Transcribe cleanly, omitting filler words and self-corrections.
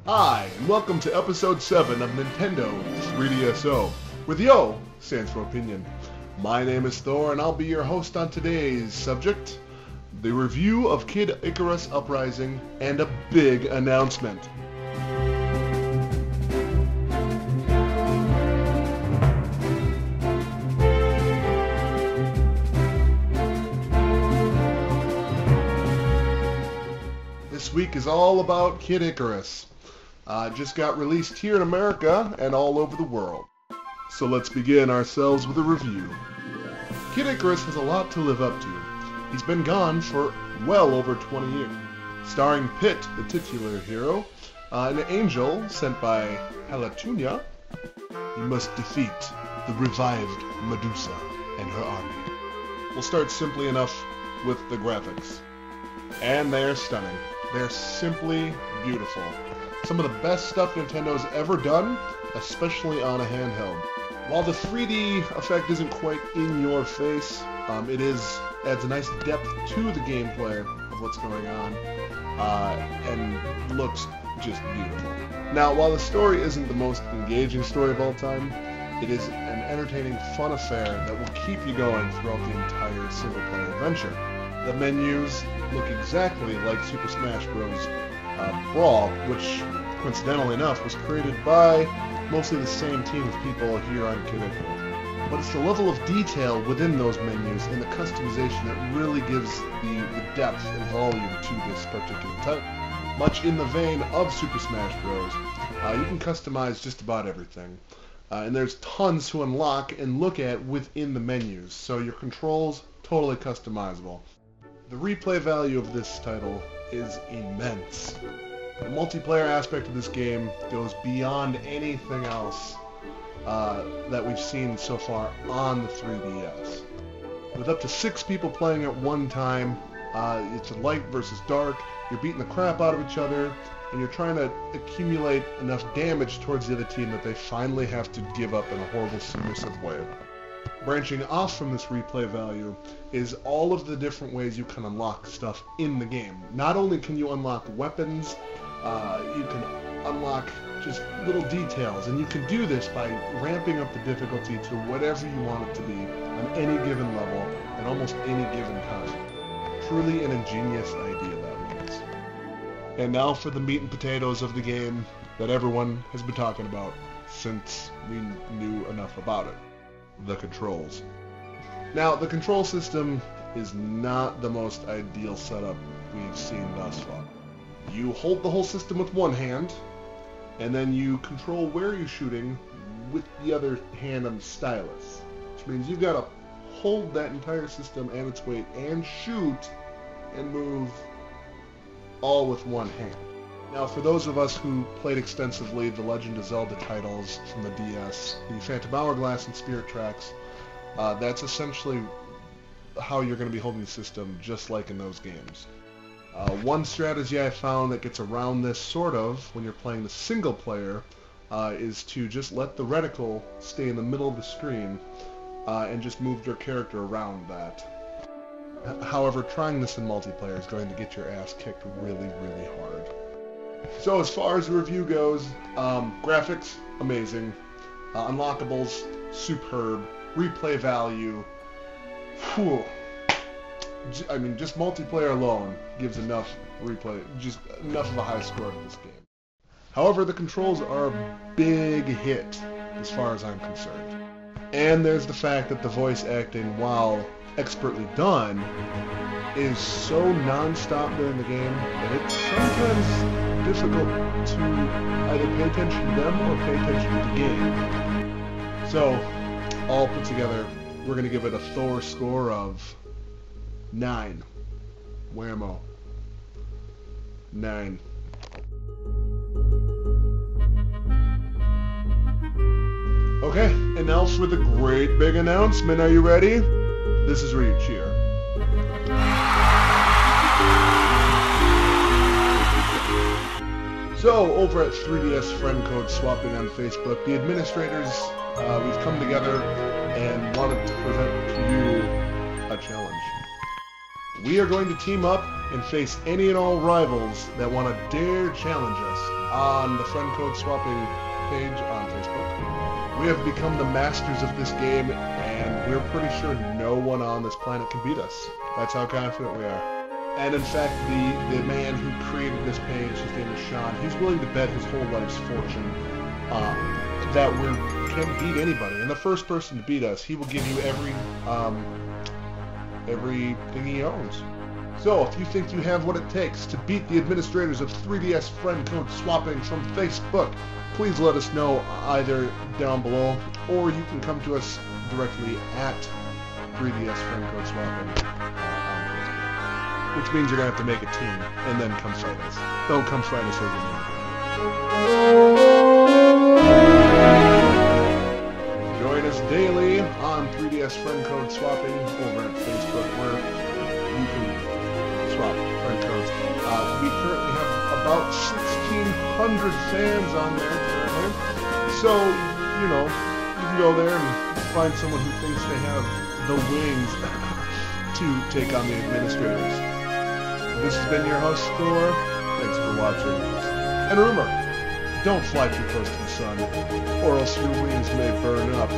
Hi, and welcome to episode 7 of Nintendo 3DSO, where the O stands for opinion. My name is Thor, and I'll be your host on today's subject, the review of Kid Icarus Uprising, and a big announcement. This week is all about Kid Icarus. Just got released here in America and all over the world. So let's begin ourselves with a review. Kid Icarus has a lot to live up to. He's been gone for well over 20 years. Starring Pit, the titular hero, an angel sent by Halatunia, he must defeat the revived Medusa and her army. We'll start simply enough with the graphics. And they are stunning. They're simply beautiful. Some of the best stuff Nintendo's ever done, especially on a handheld. While the 3D effect isn't quite in your face, it adds a nice depth to the gameplay of what's going on, and looks just beautiful. Now, while the story isn't the most engaging story of all time, it is an entertaining, fun affair that will keep you going throughout the entire single-player adventure. The menus look exactly like Super Smash Bros. Brawl, which, coincidentally enough, was created by mostly the same team of people here on Kid Icarus. But it's the level of detail within those menus and the customization that really gives the depth and volume to this particular title. Much in the vein of Super Smash Bros., you can customize just about everything. And there's tons to unlock and look at within the menus, so your controls, totally customizable. The replay value of this title is immense. The multiplayer aspect of this game goes beyond anything else that we've seen so far on the 3DS. With up to 6 people playing at one time, it's a light versus dark, you're beating the crap out of each other, and you're trying to accumulate enough damage towards the other team that they finally have to give up in a horrible, submissive way. Branching off from this replay value is all of the different ways you can unlock stuff in the game. Not only can you unlock weapons, you can unlock just little details, and you can do this by ramping up the difficulty to whatever you want it to be on any given level and almost any given time. Truly an ingenious idea, that one is. And now for the meat and potatoes of the game that everyone has been talking about since we knew enough about it. The controls. Now, the control system is not the most ideal setup we've seen thus far. You hold the whole system with one hand, and then you control where you're shooting with the other hand on the stylus. Which means you've got to hold that entire system and its weight and shoot and move all with one hand. Now, for those of us who played extensively the Legend of Zelda titles from the DS, the Phantom Hourglass and Spirit Tracks, that's essentially how you're going to be holding the system, just like in those games. One strategy I found that gets around this, sort of, when you're playing the single player, is to just let the reticle stay in the middle of the screen, and just move your character around that. However, trying this in multiplayer is going to get your ass kicked really, really hard. So as far as the review goes, graphics, amazing. Unlockables, superb. Replay value, whew. I mean, just multiplayer alone gives enough replay, just enough of a high score to this game. However, the controls are a big hit, as far as I'm concerned. And there's the fact that the voice acting, while expertly done, is so non-stop during the game that it's sometimes difficult to either pay attention to them or pay attention to the game. So, all put together, we're going to give it a Thor score of 9. Whammo. 9. Okay, and now for the great big announcement. Are you ready? This is where you cheer. So, over at 3DS Friend Code Swapping on Facebook, the administrators, we've come together and wanted to present to you a challenge. We are going to team up and face any and all rivals that want to dare challenge us on the friend code swapping page on Facebook. We have become the masters of this game, and we're pretty sure no one on this planet can beat us. That's how confident we are. And in fact, the man who created this page, his name is Sean, he's willing to bet his whole life's fortune that we can beat anybody. And the first person to beat us, he will give you everything he owns. So, if you think you have what it takes to beat the administrators of 3DS friend code swapping from Facebook, please let us know either down below, or you can come to us directly at 3DS friend code swapping on Facebook. Which means you're going to have to make a team, and then come fight us. Don't come fight us over me. Join us daily on 3DS friend code swapping over at Facebook, where you can swap friend codes. We currently have about 1,600 fans on there currently. So, you know, you can go there and find someone who thinks they have the wings to take on the administrators. This has been your host, Thor. Thanks for watching. And remember, don't fly too close to the sun, or else your wings may burn up.